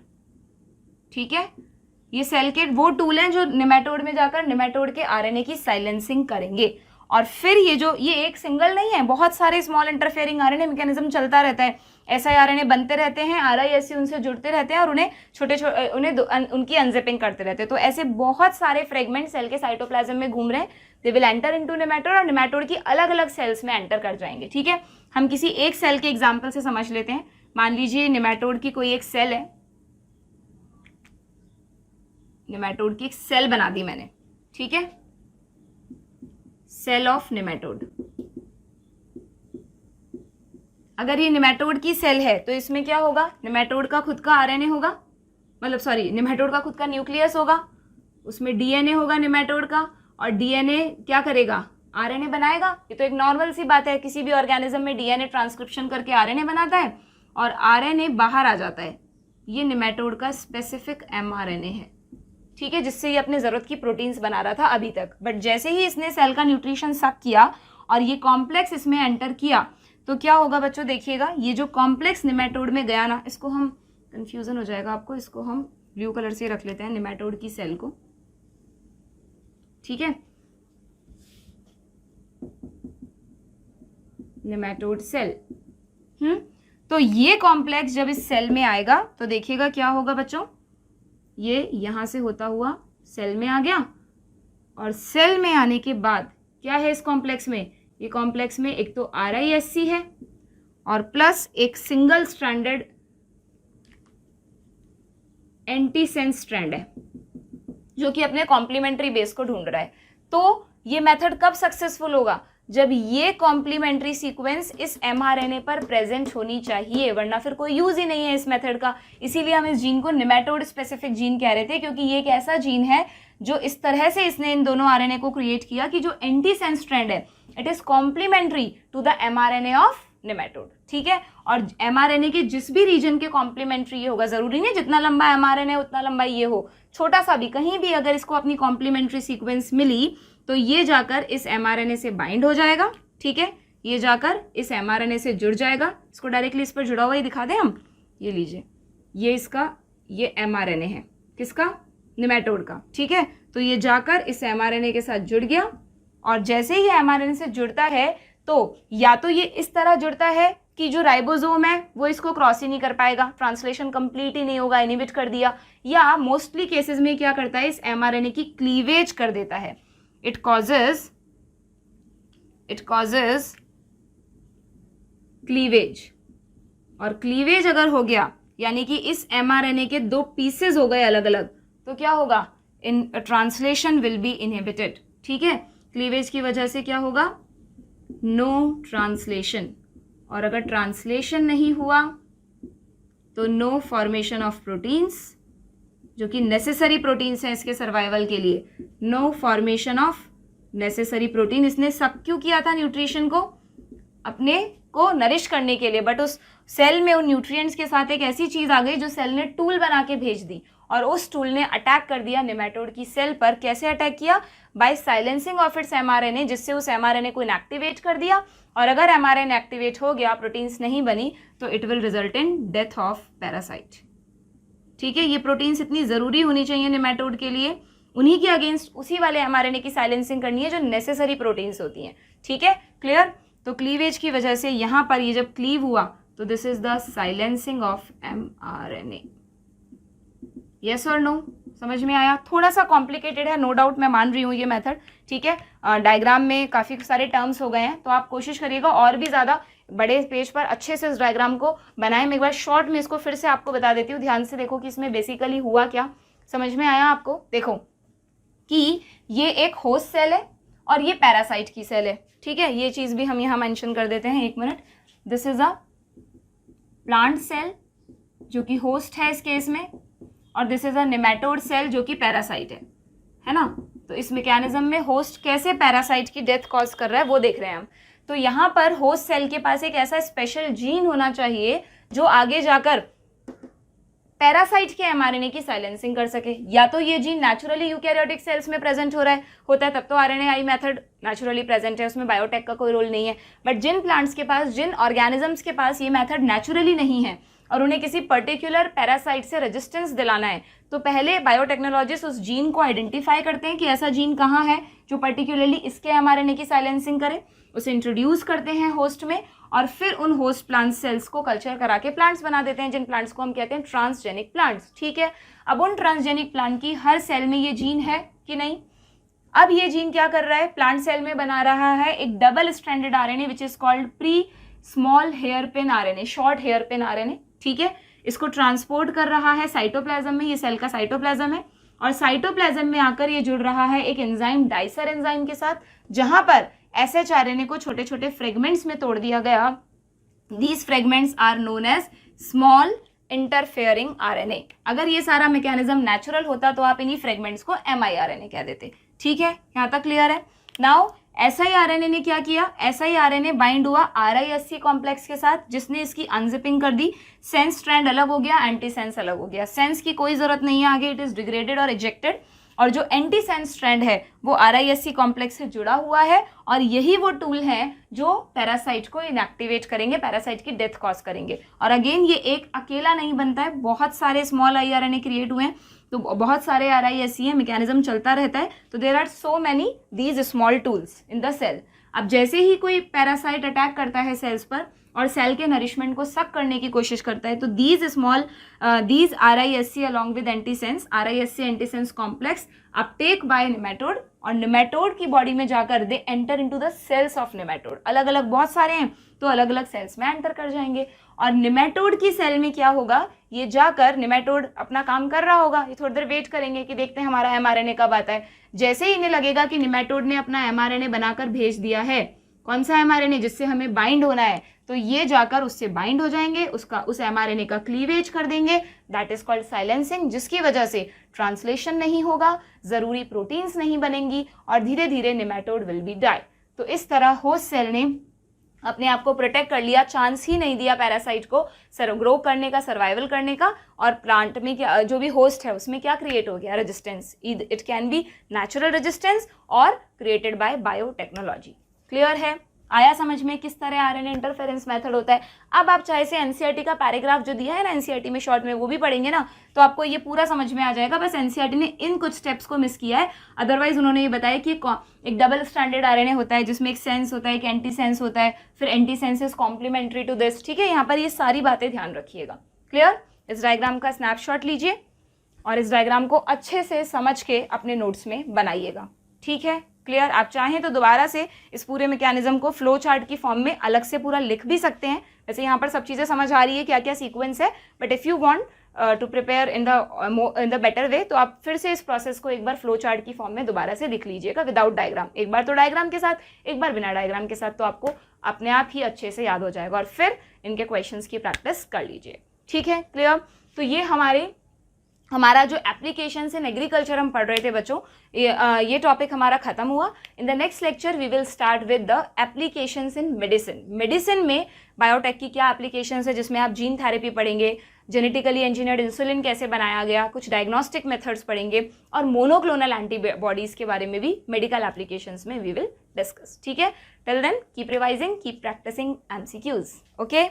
ठीक है। ये सेल के वो टूल हैं जो निमेटोड में जाकर निमेटोड के आरएनए की साइलेंसिंग करेंगे। और फिर ये जो, ये एक सिंगल नहीं है, बहुत सारे स्मॉल इंटरफेयरिंग आरएनए मैकेनिज्म चलता रहता है, siRNA बनते रहते हैं, RISC उनसे जुड़ते रहते हैं और उन्हें उनकी अनजिपिंग करते रहते हैं। तो ऐसे बहुत सारे फ्रेगमेंट सेल के साइटोप्लाज्म में घूम रहे हैं, they will enter into nematode और निमेटोड की अलग अलग सेल्स में एंटर कर जाएंगे, ठीक है। हम किसी एक सेल के एग्जाम्पल से समझ लेते हैं। मान लीजिए निमेटोड की कोई एक सेल है, निमेटोड की एक सेल बना दी मैंने, ठीक है, सेल ऑफ निमेटोड। अगर ये निमेटोड की सेल है तो इसमें क्या होगा, निमेटोड का खुद का आरएनए होगा, मतलब सॉरी, निमेटोड का खुद का न्यूक्लियस होगा, उसमें डीएनए होगा निमेटोड का, और डीएनए क्या करेगा, आरएनए बनाएगा। ये तो एक नॉर्मल सी बात है, किसी भी ऑर्गेनिज्म में डीएनए ट्रांसक्रिप्शन करके आरएनए बनाता है। और आरएनए बाहर आ जाता है। ये निमेटोड का स्पेसिफिक एमआरएनए है, ठीक है, जिससे ये अपने जरूरत की प्रोटीन्स बना रहा था अभी तक। बट जैसे ही इसने सेल का न्यूट्रिशन सक किया और ये कॉम्प्लेक्स इसमें एंटर किया तो क्या होगा बच्चों, देखिएगा ये जो कॉम्प्लेक्स निमेटोड में गया ना, इसको हम, कंफ्यूजन हो जाएगा आपको, इसको हम ब्लू कलर से रख लेते हैं निमेटोड की सेल को, ठीक है, निमेटोड सेल। तो ये कॉम्प्लेक्स जब इस सेल में आएगा तो देखिएगा क्या होगा बच्चों, ये यहां से होता हुआ सेल में आ गया और सेल में आने के बाद क्या है इस कॉम्प्लेक्स में, ये कॉम्प्लेक्स में एक तो RISC है और प्लस एक सिंगल स्ट्रैंडेड एंटीसेंस स्ट्रैंड है जो कि अपने कॉम्प्लीमेंट्री बेस को ढूंढ रहा है। तो ये मेथड कब सक्सेसफुल होगा, जब ये कॉम्प्लीमेंट्री सीक्वेंस इस mRNA पर प्रेजेंट होनी चाहिए, वरना फिर कोई यूज ही नहीं है इस मेथड का। इसीलिए हम इस जीन को निमेटोड स्पेसिफिक जीन कह रहे थे, क्योंकि ये एक ऐसा जीन है जो इस तरह से इसने इन दोनों RNA को क्रिएट किया कि जो एंटीसेंस स्ट्रैंड है it is complementary to the mRNA of nematode, ठीक है। और mRNA के जिस भी रीजन के कॉम्प्लीमेंट्री ये होगा, जरूरी नहीं जितना लंबा mRNA उतना लंबा ये हो, छोटा सा भी कहीं भी अगर इसको अपनी कॉम्प्लीमेंट्री सीक्वेंस मिली तो ये जाकर इस mRNA से बाइंड हो जाएगा, ठीक है, ये जाकर इस mRNA से जुड़ जाएगा। इसको डायरेक्टली इस पर जुड़ा हुआ ही दिखा दें हम, ये लीजिए, ये इसका ये mRNA है, किसका, निमेटोड का, ठीक है। तो ये जाकर इस mRNA के साथ जुड़ गया और जैसे ही mRNA से जुड़ता है तो या तो ये इस तरह जुड़ता है कि जो राइबोसोम है वो इसको क्रॉस ही नहीं कर पाएगा, ट्रांसलेशन कंप्लीट ही नहीं होगा, इनहिबिट कर दिया, या मोस्टली केसेस में क्या करता है, इस mRNA की क्लीवेज कर देता है। It causes cleavage, और क्लीवेज अगर हो गया यानी कि इस mRNA के दो पीसेस हो गए अलग अलग, तो क्या होगा, in translation will be inhibited, ठीक है। क्लीवेज की वजह से क्या होगा, नो ट्रांसलेशन, और अगर ट्रांसलेशन नहीं हुआ तो नो फॉर्मेशन ऑफ प्रोटीन्स, जो कि नेसेसरी प्रोटीन्स हैं इसके सर्वाइवल के लिए, no formation of necessary protein. इसने सब क्यों किया था, न्यूट्रिशन को अपने को नरिश करने के लिए, बट उस सेल में उन न्यूट्रिएंट्स के साथ एक ऐसी चीज आ गई जो सेल ने टूल बना के भेज दी, और उस टूल ने अटैक कर दिया निमेटोड की सेल पर। कैसे अटैक किया, by silencing of its mRNA, जिससे उस mRNA को इनएक्टिवेट कर दिया, और अगर mRNA एक्टिवेट हो गया, प्रोटीन्स नहीं बनी, तो it will result in death of parasite, ठीक है। ये प्रोटीन्स इतनी जरूरी होनी चाहिए निमेटोड के लिए, उन्हीं के अगेंस्ट उसी वाले mRNA की साइलेंसिंग करनी है जो नेसेसरी प्रोटीन्स होती हैं, ठीक है, क्लियर। तो क्लीवेज की वजह से यहां पर ये जब क्लीव हुआ तो this is the silencing of mRNA, yes और नो, समझ में आया। थोड़ा सा कॉम्प्लिकेटेड है, नो डाउट, मैं मान रही हूँ ये मेथड, ठीक है। डायग्राम में काफी सारे टर्म्स हो गए हैं, तो आप कोशिश करिएगा और भी ज्यादा बड़े पेज पर अच्छे से इस डायग्राम को बनाएं। मैं एक बार शॉर्ट में इसको फिर से आपको बता देती हूँ, ध्यान से देखो कि इसमें बेसिकली हुआ क्या, समझ में आया आपको। देखो कि ये एक होस्ट सेल है और ये पैरासाइट की सेल है, ठीक है। ये चीज भी हम यहाँ मेंशन कर देते हैं, एक मिनट। This is a plant cell जो कि होस्ट है इस केस में, और this is a nematode cell जो कि पैरासाइट है ना। तो इस मैकेनिज्म में होस्ट कैसे पैरासाइट की डेथ कॉज कर रहा है वो देख रहे हैं हम। तो यहाँ पर होस्ट सेल के पास एक ऐसा स्पेशल जीन होना चाहिए जो आगे जाकर पैरासाइट के mRNA की साइलेंसिंग कर सके। या तो ये जीन नेचुरली यूकैरियोटिक सेल्स में प्रेजेंट हो रहा है, होता है, तब तो RNAi मेथड नेचुरली प्रेजेंट है, उसमें बायोटेक का कोई रोल नहीं है। बट जिन प्लांट्स के पास, जिन ऑर्गेनिजम्स के पास ये मेथड नेचुरली नहीं है और उन्हें किसी पर्टिकुलर पैरासाइट से रेजिस्टेंस दिलाना है, तो पहले बायोटेक्नोलॉजिस्ट उस जीन को आइडेंटिफाई करते हैं कि ऐसा जीन कहाँ है जो पर्टिकुलरली इसके mRNA की साइलेंसिंग करे, उसे इंट्रोड्यूस करते हैं होस्ट में, और फिर उन होस्ट प्लांट सेल्स को कल्चर करा के प्लांट्स बना देते हैं, जिन प्लांट्स को हम कहते हैं ट्रांसजेनिक प्लांट्स, ठीक है। अब उन ट्रांसजेनिक प्लांट की हर सेल में ये जीन है कि नहीं। अब ये जीन क्या कर रहा है, प्लांट सेल में बना रहा है एक double stranded RNA which is called pre small hairpin RNA, short hairpin RNA, ठीक है। इसको ट्रांसपोर्ट कर रहा है साइटोप्लाज्म में, ये सेल का साइटोप्लाज्म है, और साइटोप्लाज्म में आकर ये जुड़ रहा है एक एंजाइम डाइसर एंजाइम के साथ, जहां पर SHRNA को छोटे छोटे फ्रेगमेंट्स में तोड़ दिया गया। These fragments are known as small interfering RNA। अगर ये सारा मैकेनिज्म नेचुरल होता तो आप इन्हीं फ्रेगमेंट्स को miRNA कह देते, ठीक है। यहाँ तक क्लियर है। नाउ siRNA ने क्या किया, siRNA बाइंड हुआ RISC कॉम्प्लेक्स के साथ, जिसने इसकी अनजिपिंग कर दी, सेंस स्ट्रैंड अलग हो गया, एंटी सेंस अलग हो गया, सेंस की कोई जरूरत नहीं है आगे, इट इज डिग्रेडेड और इजेक्टेड, और जो एंटी सेंस स्ट्रैंड है वो RISC कॉम्प्लेक्स से जुड़ा हुआ है, और यही वो टूल है जो पैरासाइट को इनएक्टिवेट करेंगे, पैरासाइट की डेथ कॉज करेंगे। और अगेन ये एक अकेला नहीं बनता है, बहुत सारे स्मॉल IRNA क्रिएट हुए हैं, तो बहुत सारे RISC है, मैकेनिज्म चलता रहता है, तो there are so many these small tools in the cell. अब जैसे ही कोई पैरासाइट अटैक करता है सेल्स पर और सेल के नरिशमेंट को सक करने की कोशिश करता है, तो these RISC along with antisense, RISC antisense complex uptake by nematode, और नेमेटोड की बॉडी में जाकर they enter into the cells of nematode. अलग अलग बहुत सारे हैं तो अलग अलग सेल्स में एंटर कर जाएंगे, और नेमेटोड की सेल में क्या होगा, ये जाकर नेमेटोड अपना काम कर रहा होगा, ये थोड़ी देर वेट करेंगे कि देखते हैं हमारा mRNA कब आता है। जैसे ही इन्हें लगेगा कि नेमेटोड ने अपना mRNA बनाकर भेज दिया है, कौन सा mRNA जिससे हमें बाइंड होना है, तो ये जाकर उससे बाइंड हो जाएंगे, उस mRNA का क्लीवेज कर देंगे, दैट इज कॉल्ड साइलेंसिंग, जिसकी वजह से ट्रांसलेशन नहीं होगा, जरूरी प्रोटीन्स नहीं बनेंगी, और धीरे धीरे नेमेटोड विल बी डाई। तो इस तरह होस्ट सेल ने अपने आप को प्रोटेक्ट कर लिया, चांस ही नहीं दिया पैरासाइट को ग्रो करने का, सर्वाइवल करने का, और प्लांट में क्या जो भी होस्ट है उसमें क्या क्रिएट हो गया, resistance. It can be natural resistance और क्रिएटेड बाय बायोटेक्नोलॉजी। क्लियर है, आया समझ में किस तरह RNA इंटरफेरेंस मेथड होता है। अब आप चाहे से NCERT का पैराग्राफ जो दिया है ना NCERT में शॉर्ट में, वो भी पढ़ेंगे ना, तो आपको ये पूरा समझ में आ जाएगा। बस NCERT ने इन कुछ स्टेप्स को मिस किया है, अदरवाइज उन्होंने ये बताया कि एक डबल स्टैंडर्ड RNA होता है जिसमें एक सेंस होता है, एक एंटी सेंस होता है, फिर antisense is complementary to this. ठीक है, यहाँ पर ये सारी बातें ध्यान रखिएगा। क्लियर, इस डायग्राम का स्नैपशॉट लीजिए और इस डायग्राम को अच्छे से समझ के अपने नोट्स में बनाइएगा। ठीक है, क्लियर। आप चाहें तो दोबारा से इस पूरे मैकेनिज्म को फ्लो चार्ट की फॉर्म में अलग से पूरा लिख भी सकते हैं। वैसे यहाँ पर सब चीज़ें समझ आ रही है क्या क्या सीक्वेंस है, but if you want to prepare in the better way, तो आप फिर से इस प्रोसेस को एक बार फ्लो चार्ट की फॉर्म में दोबारा से लिख लीजिएगा विदाउट डायग्राम। एक बार तो डायग्राम के साथ, एक बार बिना डायग्राम के साथ, तो आपको अपने आप ही अच्छे से याद हो जाएगा, और फिर इनके क्वेश्चंस की प्रैक्टिस कर लीजिए। ठीक है, क्लियर। तो ये हमारा जो एप्लीकेशंस इन एग्रीकल्चर हम पढ़ रहे थे बच्चों, ये टॉपिक हमारा खत्म हुआ। In the next lecture we will start with the applications in medicine. Medicine में बायोटेक की क्या एप्लीकेशंस है, जिसमें आप जीन थेरेपी पढ़ेंगे, जेनेटिकली इंजीनियर्ड इंसुलिन कैसे बनाया गया, कुछ डायग्नोस्टिक मेथड्स पढ़ेंगे, और मोनोक्लोनल एंटीबॉडीज के बारे में भी मेडिकल एप्लीकेशंस में वी विल डिस्कस। ठीक है, till then keep revising, keep practising MCQs। Okay.